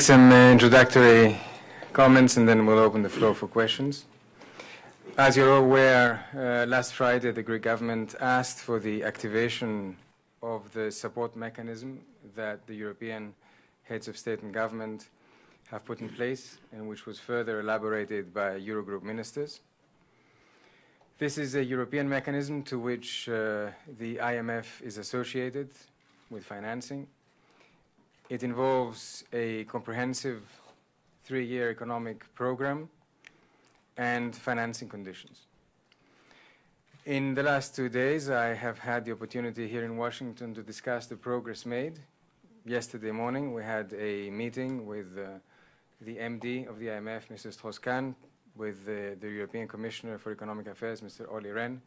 make some introductory comments and then we'll open the floor for questions. As you're all aware, last Friday the Greek government asked for the activation of the support mechanism that the European heads of state and government have put in place and which was further elaborated by Eurogroup ministers. This is a European mechanism to which the IMF is associated with financing. It involves a comprehensive 3-year economic program and financing conditions. In the last 2 days, I have had the opportunity here in Washington to discuss the progress made. Yesterday morning, we had a meeting with the MD of the IMF, Mr. Strauss-Kahn, with the European Commissioner for Economic Affairs, Mr. Olli Rehn,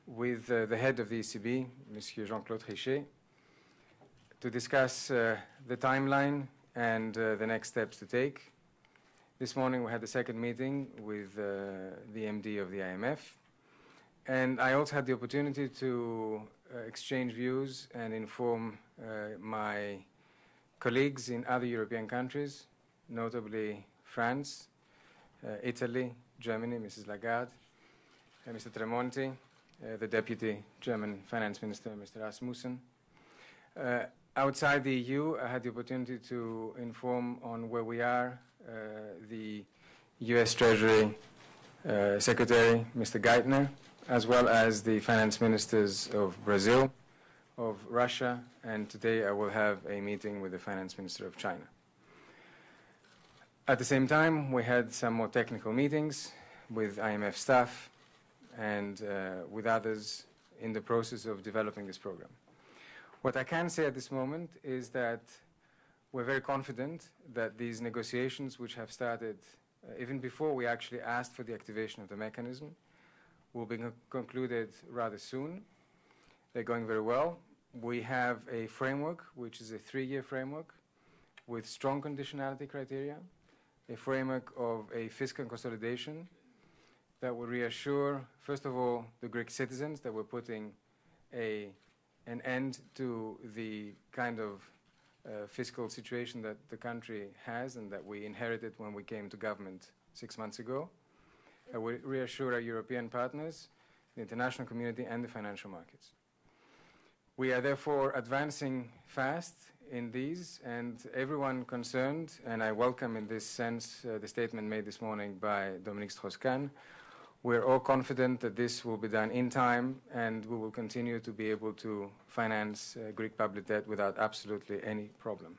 with the head of the ECB, Mr. Jean-Claude Trichet, to discuss the timeline and the next steps to take. This morning we had the second meeting with the MD of the IMF, and I also had the opportunity to exchange views and inform my colleagues in other European countries, notably France, Italy, Germany, Mrs. Lagarde, Mr. Tremonti, the Deputy German Finance Minister, Mr. Rasmussen. Outside the EU, I had the opportunity to inform on where we are the US Treasury Secretary, Mr. Geithner, as well as the finance ministers of Brazil, of Russia, and today I will have a meeting with the finance minister of China. At the same time, we had some more technical meetings with IMF staff and with others in the process of developing this program. What I can say at this moment is that we're very confident that these negotiations, which have started even before we actually asked for the activation of the mechanism, will be concluded rather soon. They're going very well. We have a framework, which is a 3-year framework with strong conditionality criteria, a framework of a fiscal consolidation that will reassure, first of all, the Greek citizens that we're putting an end to the kind of fiscal situation that the country has and that we inherited when we came to government 6 months ago. We reassure our European partners, the international community, and the financial markets. We are therefore advancing fast in these, and everyone concerned, and I welcome in this sense the statement made this morning by Dominique Strauss-Kahn. We're all confident that this will be done in time, and we will continue to be able to finance Greek public debt without absolutely any problem.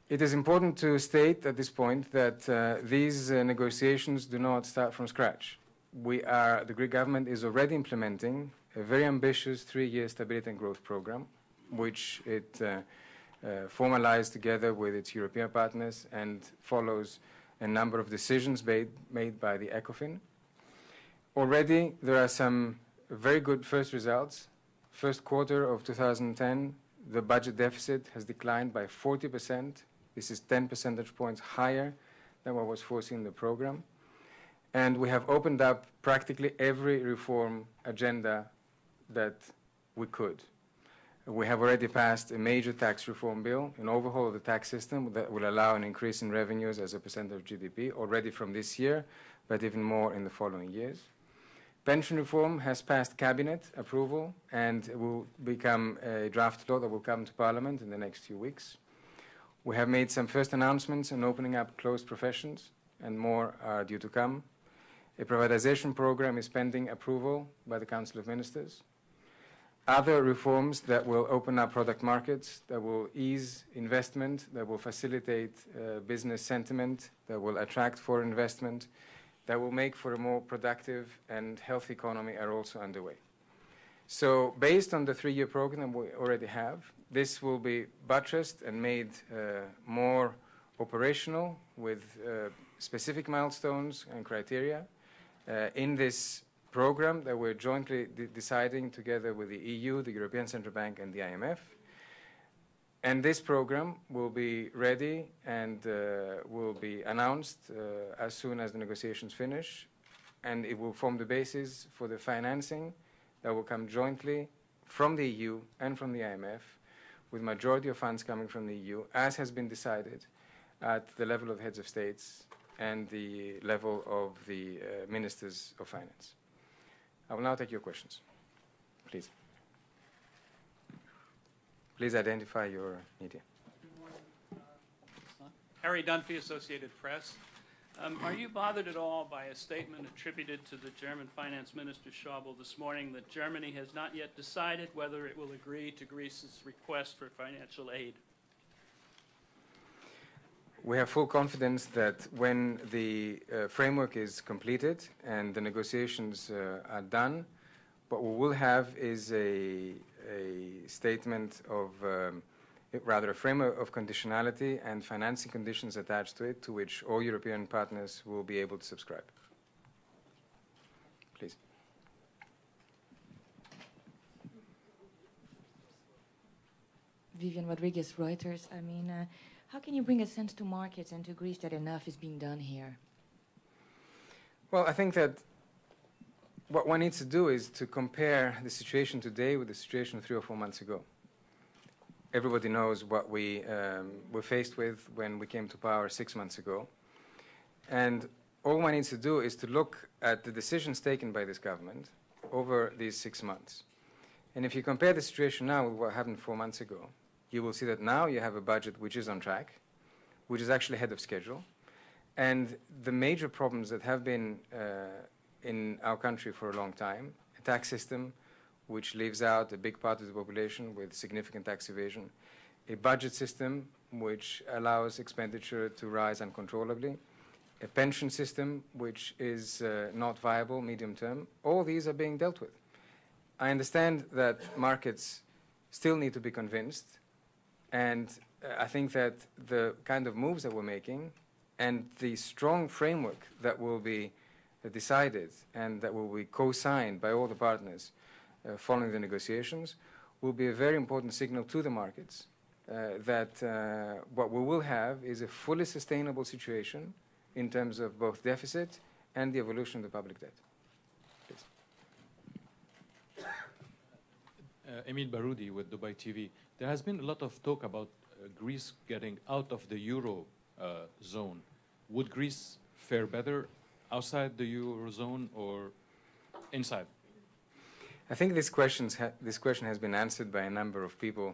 It is important to state at this point that these negotiations do not start from scratch. The Greek government is already implementing a very ambitious 3-year stability and growth program, which it formalized together with its European partners and follows a number of decisions made by the ECOFIN. Already, there are some very good first results. First quarter of 2010, the budget deficit has declined by 40%. This is 10 percentage points higher than what was foreseen in the program. And we have opened up practically every reform agenda that we could. We have already passed a major tax reform bill, an overhaul of the tax system that will allow an increase in revenues as a percent of GDP already from this year, but even more in the following years. Pension reform has passed cabinet approval and will become a draft law that will come to Parliament in the next few weeks. We have made some first announcements on opening up closed professions, and more are due to come. A privatization program is pending approval by the Council of Ministers. Other reforms that will open up product markets, that will ease investment, that will facilitate business sentiment, that will attract foreign investment, that will make for a more productive and healthy economy are also underway. So based on the 3-year program we already have, this will be buttressed and made more operational with specific milestones and criteria in this program that we're jointly deciding together with the EU, the European Central Bank, and the IMF. And this program will be ready and will be announced as soon as the negotiations finish, and it will form the basis for the financing that will come jointly from the EU and from the IMF with majority of funds coming from the EU, as has been decided at the level of heads of states and the level of the ministers of finance. I will now take your questions. Please. Please identify your media. Harry Dunphy, Associated Press. Are you bothered at all by a statement attributed to the German Finance Minister Schäuble this morning that Germany has not yet decided whether it will agree to Greece's request for financial aid? We have full confidence that when the framework is completed and the negotiations are done, what we will have is a statement of, rather a framework of conditionality and financing conditions attached to it, to which all European partners will be able to subscribe. Please. Vivian Rodriguez, Reuters. I mean, how can you bring a sense to markets and to Greece that enough is being done here? Well, I think that what one needs to do is to compare the situation today with the situation 3 or 4 months ago. Everybody knows what we were faced with when we came to power 6 months ago. And all one needs to do is to look at the decisions taken by this government over these 6 months. And if you compare the situation now with what happened 4 months ago, you will see that now you have a budget which is on track, which is actually ahead of schedule. And the major problems that have been in our country for a long time, a tax system which leaves out a big part of the population with significant tax evasion, a budget system which allows expenditure to rise uncontrollably, a pension system which is not viable medium term, all these are being dealt with. I understand that markets still need to be convinced, and I think that the kind of moves that we're making and the strong framework that will be decided and that will be co-signed by all the partners following the negotiations will be a very important signal to the markets that what we will have is a fully sustainable situation in terms of both deficit and the evolution of the public debt. Please. Emil Baroudi with Dubai TV. There has been a lot of talk about Greece getting out of the Euro zone. Would Greece fare better outside the Eurozone or inside? I think this question has been answered by a number of people,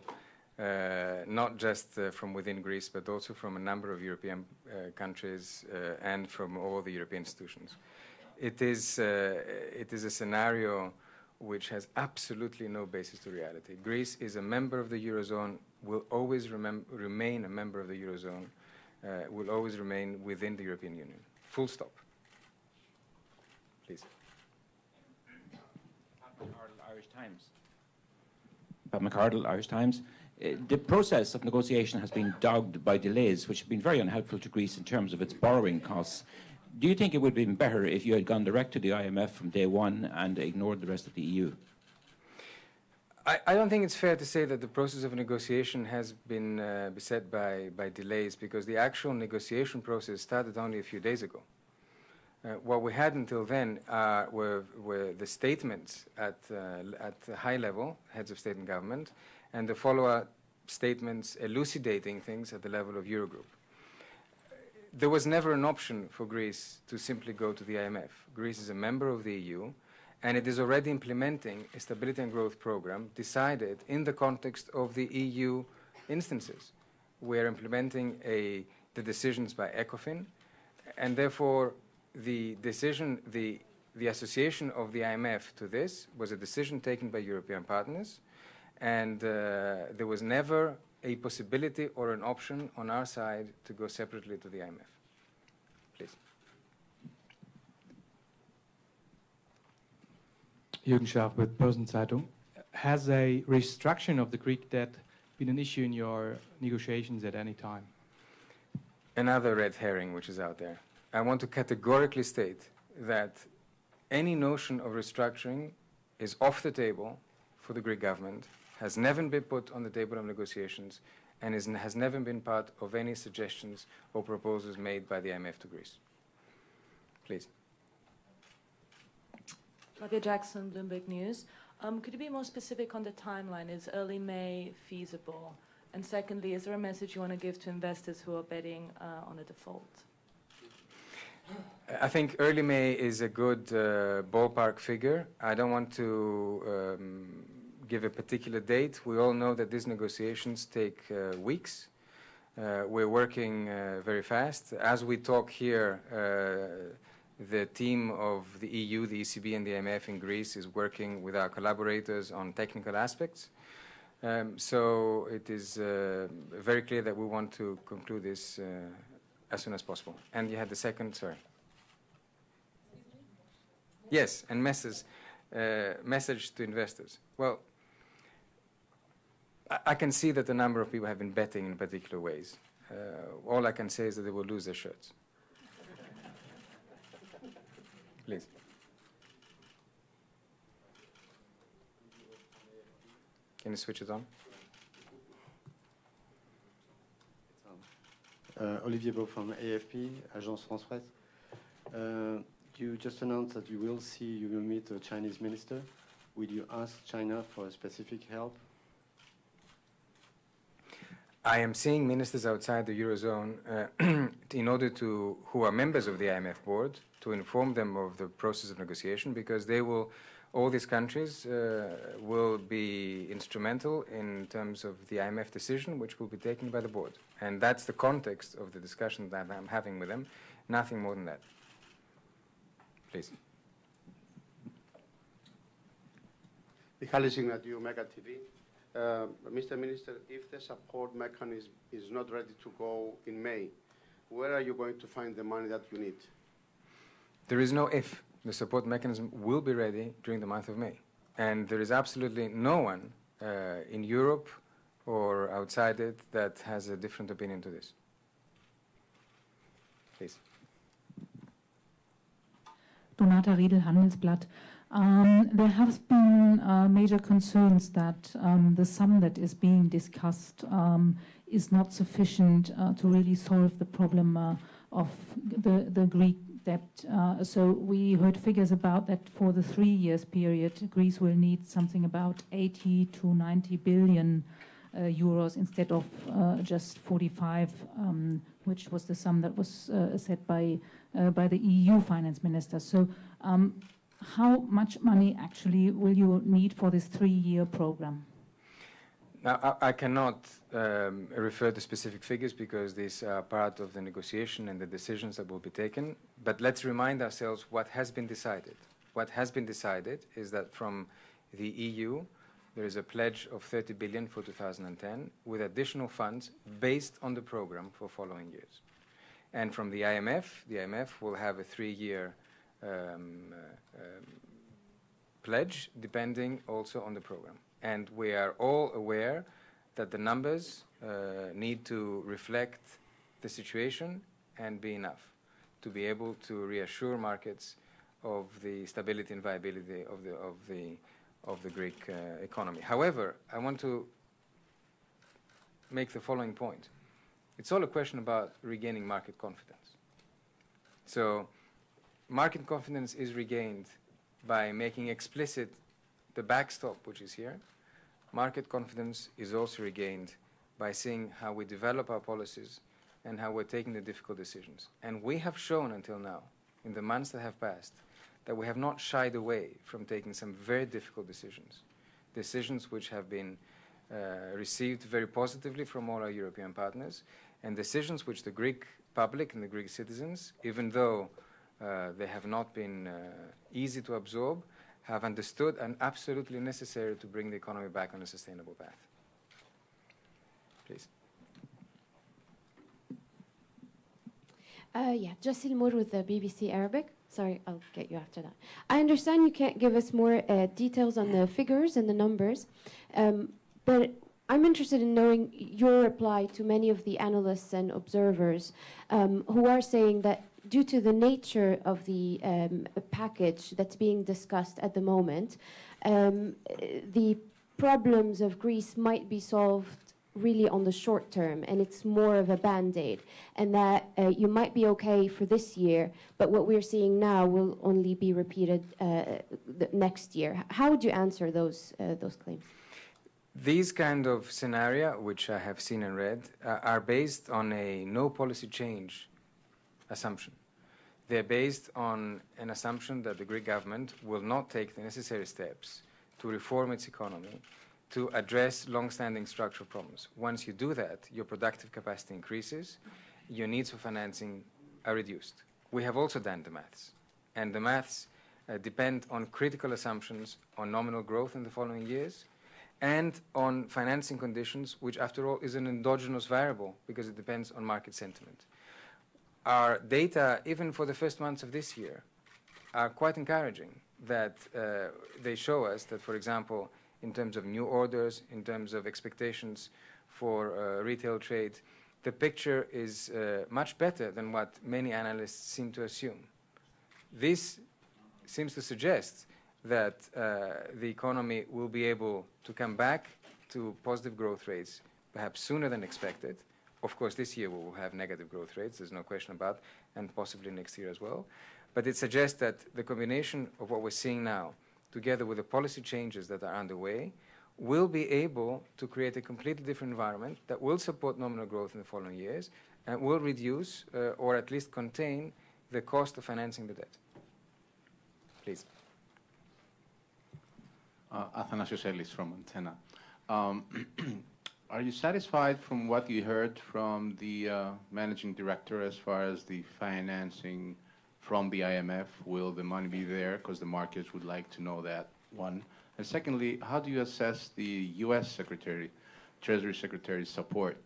not just from within Greece, but also from a number of European countries and from all the European institutions. It is a scenario which has absolutely no basis to reality. Greece is a member of the Eurozone, will always remain a member of the Eurozone, will always remain within the European Union. Full stop. Please. Bob McArdle, Irish Times. The process of negotiation has been dogged by delays, which have been very unhelpful to Greece in terms of its borrowing costs. Do you think it would have been better if you had gone direct to the IMF from day one and ignored the rest of the EU? I don't think it's fair to say that the process of negotiation has been beset by delays, because the actual negotiation process started only a few days ago. What we had until then were the statements at high level, heads of state and government, and the follow-up statements elucidating things at the level of Eurogroup. There was never an option for Greece to simply go to the IMF. Greece is a member of the EU, and it is already implementing a stability and growth program decided in the context of the EU instances. We are implementing the decisions by ECOFIN, and therefore the decision, the association of the IMF to this was a decision taken by European partners, and there was never a possibility or an option on our side to go separately to the IMF. Please. Jürgen Schaaf with Börsenzeitung. Has a restructuring of the Greek debt been an issue in your negotiations at any time? Another red herring which is out there. I want to categorically state that any notion of restructuring is off the table for the Greek government, has never been put on the table of negotiations, and has never been part of any suggestions or proposals made by the IMF to Greece. Please. Matthew Jackson, Bloomberg News. Could you be more specific on the timeline? Is early May feasible? And secondly, is there a message you want to give to investors who are betting on a default? I think early May is a good ballpark figure. I don't want to give a particular date. We all know that these negotiations take weeks. We're working very fast. As we talk here, the team of the EU, the ECB, and the IMF in Greece is working with our collaborators on technical aspects. So it is very clear that we want to conclude this as soon as possible. And you had the second, sorry. Yes, and message to investors. Well, I can see that a number of people have been betting in particular ways. All I can say is that they will lose their shirts. Please. Can you switch it on? Olivier Beau from AFP, Agence France Presse. You just announced that you will meet a Chinese minister. Will you ask China for specific help? I am seeing ministers outside the Eurozone in order to, who are members of the IMF board, to inform them of the process of negotiation, because they will, all these countries will be instrumental in terms of the IMF decision, which will be taken by the board. And that's the context of the discussion that I'm having with them, nothing more than that. Please. Michalis Ignatiou, Mega TV. Mr. Minister, if the support mechanism is not ready to go in May, where are you going to find the money that you need? There is no if. The support mechanism will be ready during the month of May. And there is absolutely no one in Europe or outside it that has a different opinion to this. Please. Donata Riedel, Handelsblatt. There have been major concerns that the sum that is being discussed is not sufficient to really solve the problem of the Greek debt. So we heard figures about that for the 3 years period, Greece will need something about 80 to 90 billion euros instead of just 45, which was the sum that was set by the EU finance minister. So how much money actually will you need for this 3-year program? Now, I cannot refer to specific figures because these are part of the negotiation and the decisions that will be taken. But let's remind ourselves what has been decided. What has been decided is that from the EU, there is a pledge of 30 billion for 2010 with additional funds based on the program for following years. And from the IMF will have a 3-year pledge depending also on the program. And we are all aware that the numbers need to reflect the situation and be enough to be able to reassure markets of the stability and viability of the Greek economy. However, I want to make the following point. It's all a question about regaining market confidence. So market confidence is regained by making explicit the backstop which is here. Market confidence is also regained by seeing how we develop our policies and how we're taking the difficult decisions. And we have shown until now, in the months that have passed, that we have not shied away from taking some very difficult decisions, decisions which have been received very positively from all our European partners, and decisions which the Greek public and the Greek citizens, even though they have not been easy to absorb, have understood and absolutely necessary to bring the economy back on a sustainable path. Please. Yeah, Jassil Moore with the BBC Arabic. Sorry, I'll get you after that. I understand you can't give us more details on the figures and the numbers, but I'm interested in knowing your reply to many of the analysts and observers who are saying that due to the nature of the package that's being discussed at the moment, the problems of Greece might be solved really on the short term, and it's more of a band-aid, and that you might be okay for this year, but what we're seeing now will only be repeated next year. How would you answer those claims? These kind of scenario, which I have seen and read, are based on a no policy change assumption. They're based on an assumption that the Greek government will not take the necessary steps to reform its economy, to address long-standing structural problems. Once you do that, your productive capacity increases, your needs for financing are reduced. We have also done the maths, and the maths depend on critical assumptions on nominal growth in the following years and on financing conditions, which after all is an endogenous variable because it depends on market sentiment. Our data, even for the first months of this year, are quite encouraging, that they show us that, for example, in terms of new orders, in terms of expectations for retail trade, the picture is much better than what many analysts seem to assume. This seems to suggest that the economy will be able to come back to positive growth rates perhaps sooner than expected. Of course, this year we will have negative growth rates, there's no question about, and possibly next year as well. But it suggests that the combination of what we're seeing now, together with the policy changes that are underway, will be able to create a completely different environment that will support nominal growth in the following years and will reduce or at least contain the cost of financing the debt. Please. Athanasios Ellis from Antenna. Are you satisfied from what you heard from the managing director as far as the financing from the IMF? Will the money be there? Because the markets would like to know that, one. And secondly, how do you assess the U.S. Treasury Secretary's support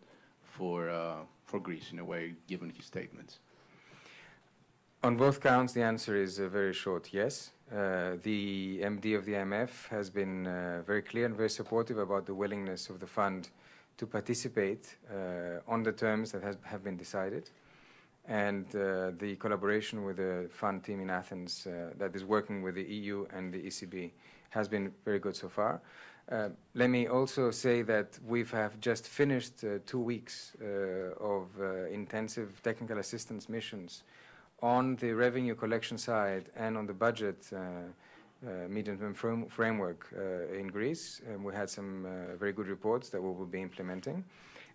for Greece, in a way, given his statements? On both counts, the answer is a very short yes. The MD of the IMF has been very clear and very supportive about the willingness of the fund to participate on the terms that have been decided. And the collaboration with the fund team in Athens that is working with the EU and the ECB has been very good so far. Let me also say that we have just finished 2 weeks of intensive technical assistance missions on the revenue collection side and on the budget medium-term framework in Greece. We had some very good reports that we will be implementing.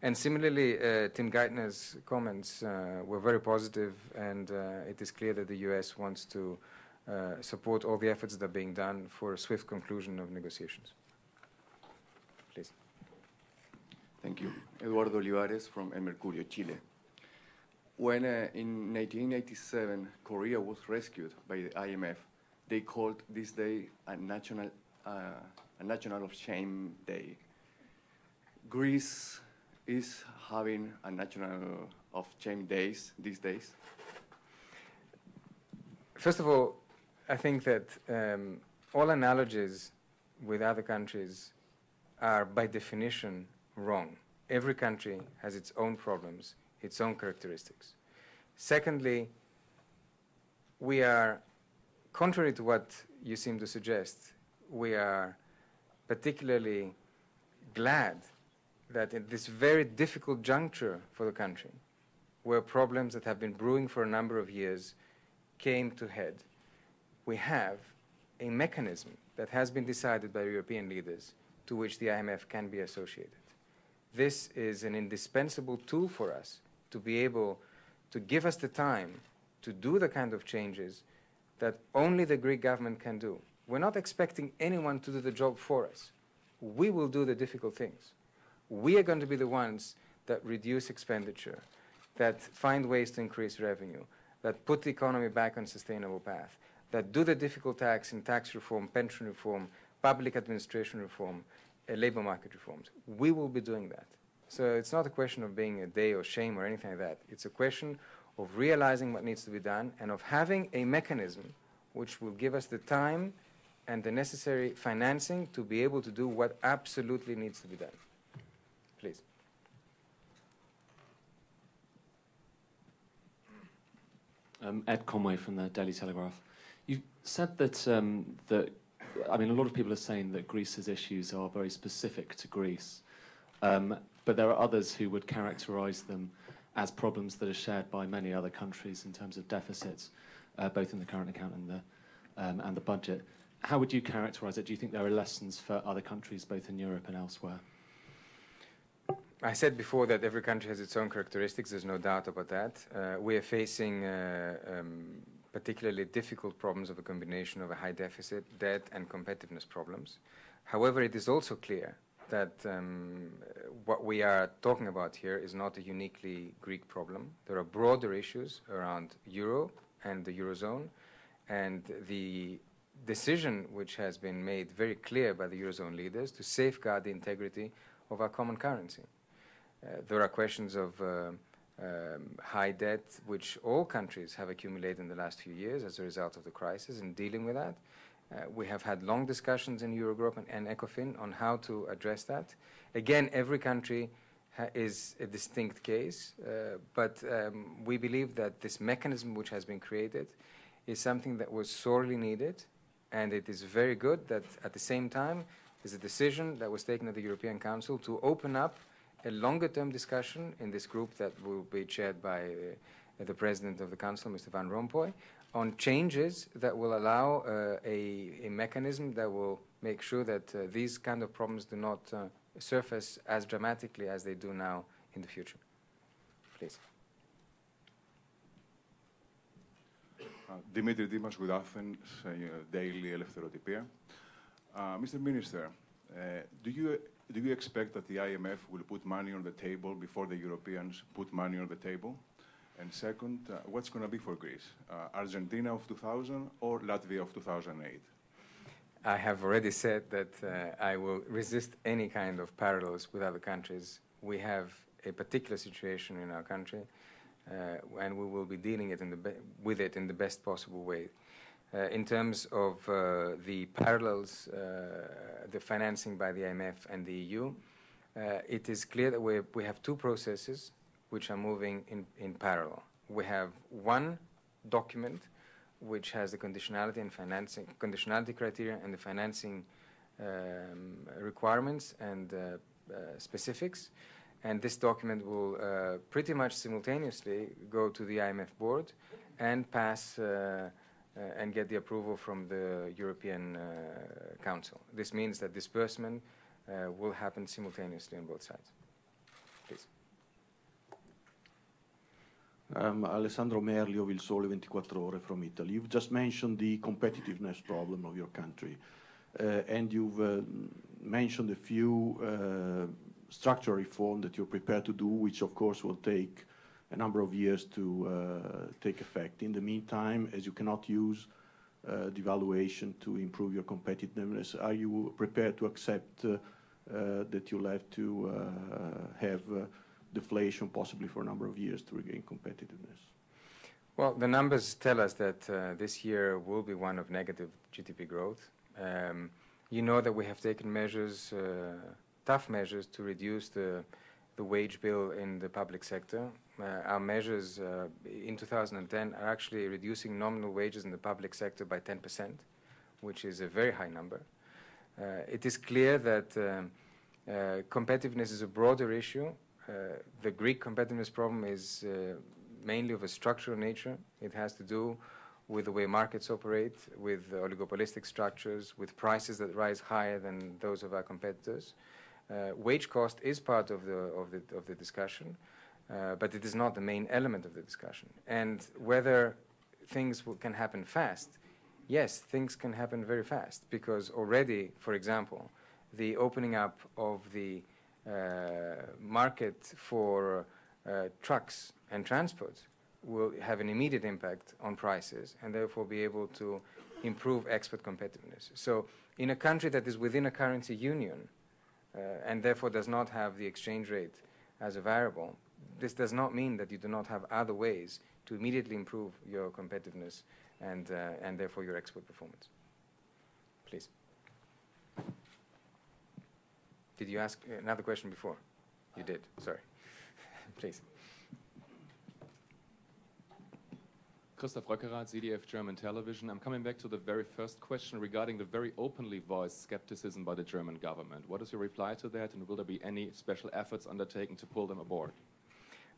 And similarly, Tim Geithner's comments were very positive, and it is clear that the US wants to support all the efforts that are being done for a swift conclusion of negotiations. Please. Thank you. Eduardo Olivares from El Mercurio, Chile. When in 1987 Korea was rescued by the IMF, they called this day a national of shame day. Greece is having a national of shame days these days? First of all, I think that all analogies with other countries are by definition wrong. Every country has its own problems, its own characteristics. Secondly, we are, contrary to what you seem to suggest, we are particularly glad that in this very difficult juncture for the country, where problems that have been brewing for a number of years came to head, we have a mechanism that has been decided by European leaders to which the IMF can be associated. This is an indispensable tool for us to be able to give us the time to do the kind of changes that only the Greek government can do. We're not expecting anyone to do the job for us. We will do the difficult things. We are going to be the ones that reduce expenditure, that find ways to increase revenue, that put the economy back on a sustainable path, that do the difficult tax and tax reform, pension reform, public administration reform, labor market reforms. We will be doing that. So it's not a question of being a day of shame or anything like that. It's a question of realizing what needs to be done and of having a mechanism which will give us the time and the necessary financing to be able to do what absolutely needs to be done. Please. Ed Conway from the Daily Telegraph. You said that, a lot of people are saying that Greece's issues are very specific to Greece, but there are others who would characterize them as problems that are shared by many other countries in terms of deficits, both in the current account and the budget. how would you characterize it? Do you think there are lessons for other countries, both in Europe and elsewhere? I said before that every country has its own characteristics. There's no doubt about that. We are facing particularly difficult problems of a combination of a high deficit, debt, and competitiveness problems. However, it is also clear that what we are talking about here is not a uniquely Greek problem. There are broader issues around Euro and the Eurozone, and the decision which has been made very clear by the Eurozone leaders to safeguard the integrity of our common currency. There are questions of high debt, which all countries have accumulated in the last few years as a result of the crisis, and dealing with that. We have had long discussions in Eurogroup and ECOFIN on how to address that. Again, every country is a distinct case, but we believe that this mechanism which has been created is something that was sorely needed, and it is very good that at the same time there's a decision that was taken at the European Council to open up a longer-term discussion in this group that will be chaired by the President of the Council, Mr. Van Rompuy, on changes that will allow a mechanism that will make sure that these kind of problems do not surface as dramatically as they do now in the future. Please. Dimitri Dimas with Athens Daily Eleftherotypia. Mr. Minister, do you expect that the IMF will put money on the table before the Europeans put money on the table? And second, what's going to be for Greece? Argentina of 2000 or Latvia of 2008? I have already said that I will resist any kind of parallels with other countries. We have a particular situation in our country, and we will be dealing with it in the best possible way. In terms of the parallels, the financing by the IMF and the EU, it is clear that we have two processes which are moving in parallel. We have one document which has the conditionality and conditionality criteria and the financing requirements and specifics, and this document will pretty much simultaneously go to the IMF board and pass and get the approval from the European Council. This means that disbursement will happen simultaneously on both sides. Please. Alessandro Merlio, Il Sole 24 Ore from Italy. You've just mentioned the competitiveness problem of your country, and you've mentioned a few structural reforms that you're prepared to do, which of course will take a number of years to take effect. In the meantime, as you cannot use devaluation to improve your competitiveness, are you prepared to accept that you'll have to have deflation possibly for a number of years to regain competitiveness? Well, the numbers tell us that this year will be one of negative GDP growth. You know that we have taken measures, tough measures, to reduce the wage bill in the public sector. Our measures in 2010 are actually reducing nominal wages in the public sector by 10%, which is a very high number. It is clear that competitiveness is a broader issue. The Greek competitiveness problem is mainly of a structural nature. It has to do with the way markets operate, with oligopolistic structures, with prices that rise higher than those of our competitors. Wage cost is part of the discussion, but it is not the main element of the discussion. And whether things can happen fast, yes, things can happen very fast, because already, for example, the opening up of the market for trucks and transport will have an immediate impact on prices and therefore be able to improve export competitiveness. So in a country that is within a currency union and therefore does not have the exchange rate as a variable, this does not mean that you do not have other ways to immediately improve your competitiveness and therefore your export performance. Please. Did you ask another question before? You did, sorry. Please. Christoph Röckerath, ZDF German Television. I'm coming back to the very first question regarding the very openly voiced skepticism by the German government. What is your reply to that, and will there be any special efforts undertaken to pull them aboard?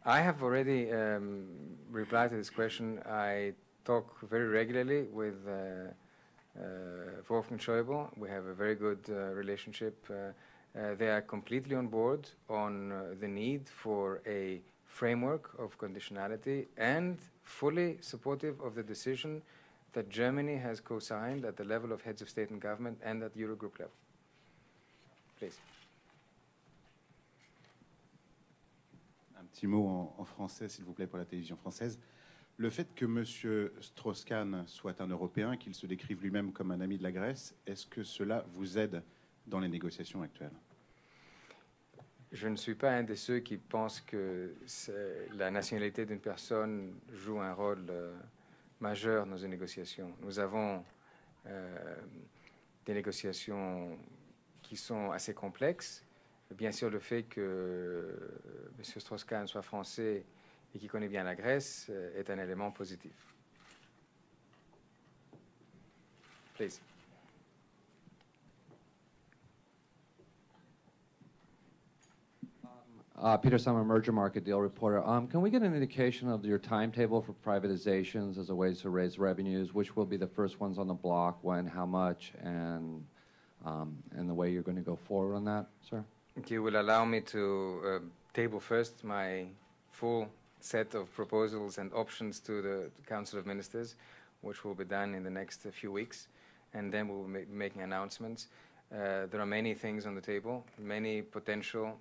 I have already replied to this question. I talk very regularly with Wolfgang Schäuble. We have a very good relationship. They are completely on board on the need for a framework of conditionality and fully supportive of the decision that Germany has co-signed at the level of heads of state and government and at Eurogroup level. Please. Un petit mot en français, s'il vous plaît, pour la télévision française. Le fait que M. Strauss-Kahn soit un Européen, qu'il se décrive lui-même comme un ami de la Grèce, est-ce que cela vous aide dans les négociations actuelles? Je ne suis pas un de ceux qui pensent que la nationalité d'une personne joue un rôle majeur dans une négociation. Nous avons des négociations qui sont assez complexes. Bien sûr, le fait que M. Strauss-Kahn soit français et qui connaît bien la Grèce est un élément positif. Please. Peter Summer, Merger Market Deal reporter. Can we get an indication of your timetable for privatizations as a way to raise revenues? Which will be the first ones on the block, when, how much, and the way you're going to go forward on that, sir? You will allow me to table first my full set of proposals and options to the Council of Ministers, which will be done in the next few weeks, and then we will be making announcements. There are many things on the table, many potential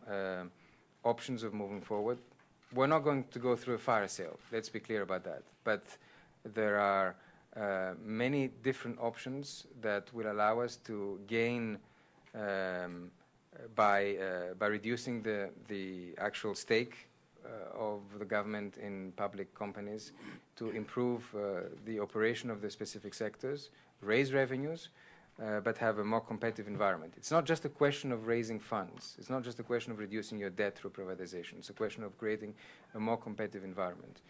options of moving forward. We're not going to go through a fire sale, let's be clear about that, but there are many different options that will allow us to gain by reducing the actual stake of the government in public companies, to improve the operation of the specific sectors, raise revenues, but have a more competitive environment. It's not just a question of raising funds. It's not just a question of reducing your debt through privatization. It's a question of creating a more competitive environment.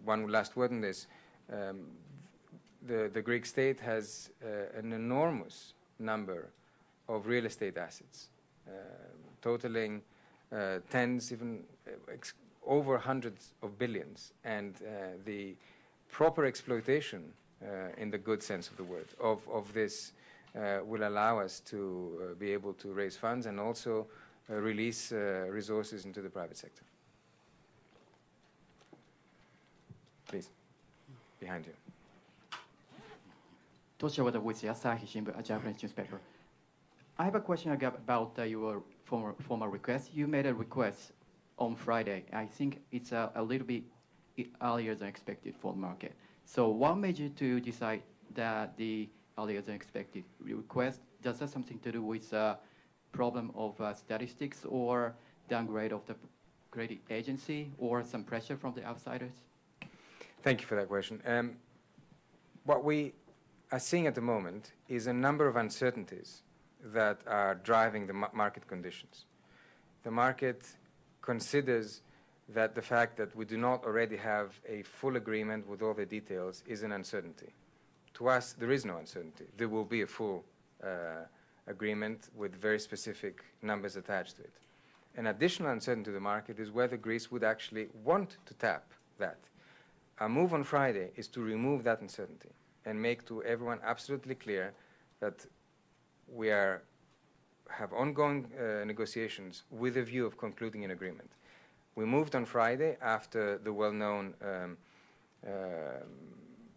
One last word on this, the Greek state has an enormous number of real estate assets, totaling tens, even over hundreds of billions, and the proper exploitation, in the good sense of the word, of this will allow us to be able to raise funds and also release resources into the private sector. Please, behind you. Toshiwada with the Asahi Shimbun, a Japanese newspaper. I have a question about your former request. You made a request on Friday. I think it's a little bit earlier than expected for the market. So what made you to decide that the earlier than expected request? Does that have something to do with the problem of statistics or downgrade of the credit agency or some pressure from the outsiders? Thank you for that question. What we are seeing at the moment is a number of uncertainties that are driving the market conditions. The market considers that the fact that we do not already have a full agreement with all the details is an uncertainty. To us, there is no uncertainty. There will be a full agreement with very specific numbers attached to it. An additional uncertainty to the market is whether Greece would actually want to tap that. Our move on Friday is to remove that uncertainty and make to everyone absolutely clear that we have ongoing negotiations with a view of concluding an agreement. We moved on Friday after the well-known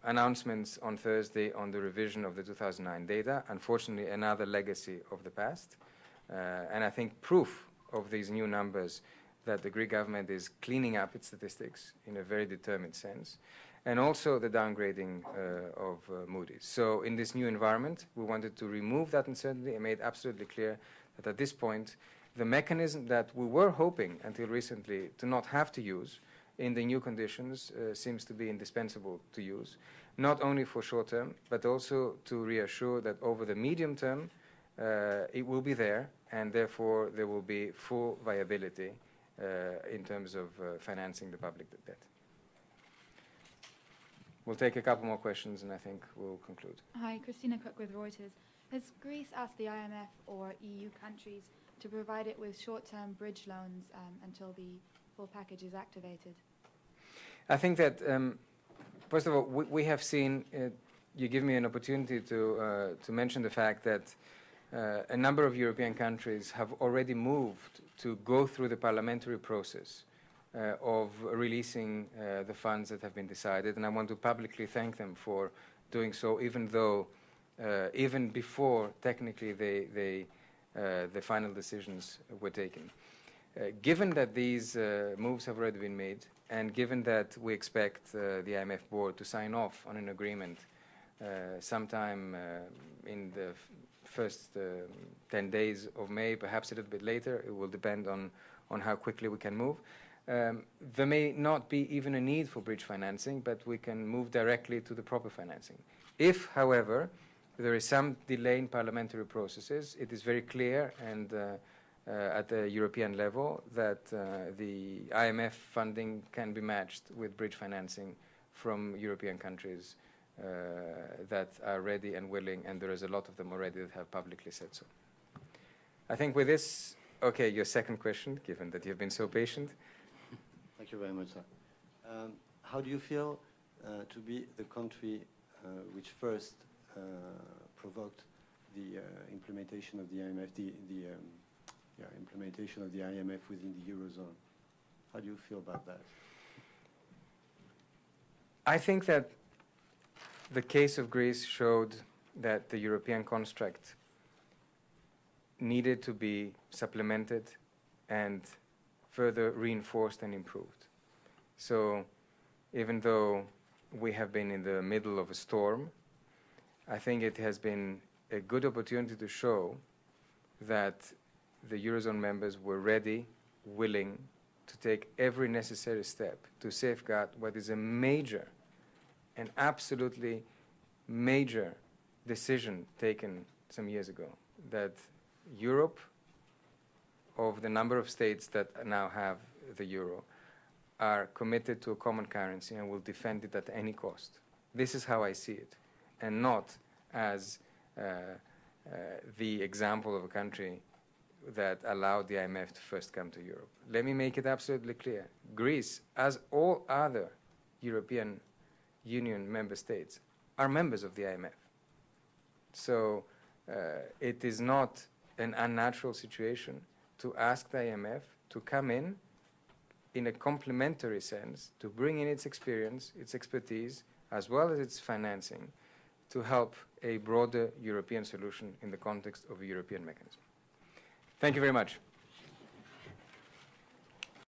announcements on Thursday on the revision of the 2009 data, unfortunately another legacy of the past. And I think proof of these new numbers that the Greek government is cleaning up its statistics in a very determined sense, and also the downgrading of Moody's. So in this new environment, we wanted to remove that uncertainty and made absolutely clear that at this point, the mechanism that we were hoping until recently to not have to use in the new conditions seems to be indispensable to use, not only for short term, but also to reassure that over the medium term, it will be there, and therefore there will be full viability in terms of financing the public debt. We'll take a couple more questions and I think we'll conclude. Hi, Christina Cook with Reuters. Has Greece asked the IMF or EU countries to provide it with short-term bridge loans until the full package is activated? I think that, first of all, we have seen you give me an opportunity to mention the fact that a number of European countries have already moved to go through the parliamentary process of releasing the funds that have been decided, and I want to publicly thank them for doing so, even though, even before technically the final decisions were taken. Given that these moves have already been made, and given that we expect the IMF board to sign off on an agreement sometime in the first 10 days of May, perhaps a little bit later, it will depend on how quickly we can move. There may not be even a need for bridge financing, but we can move directly to the proper financing. If, however, there is some delay in parliamentary processes, it is very clear and at the European level that the IMF funding can be matched with bridge financing from European countries that are ready and willing, and there is a lot of them already that have publicly said so. I think with this, okay, your second question, given that you've been so patient. Thank you very much, sir. How do you feel to be the country which first provoked the implementation of the IMF, implementation of the IMF within the Eurozone? How do you feel about that? I think that the case of Greece showed that the European construct needed to be supplemented and further reinforced and improved. So even though we have been in the middle of a storm, I think it has been a good opportunity to show that the Eurozone members were ready, willing to take every necessary step to safeguard what is a major, an absolutely major decision taken some years ago, that Europe, of the number of states that now have the euro, are committed to a common currency and will defend it at any cost. This is how I see it, and not as the example of a country that allowed the IMF to first come to Europe. Let me make it absolutely clear. Greece, as all other European Union member states, are members of the IMF. So it is not an unnatural situation to ask the IMF to come in a complementary sense, to bring in its experience, its expertise, as well as its financing, to help a broader European solution in the context of a European mechanism. Thank you very much.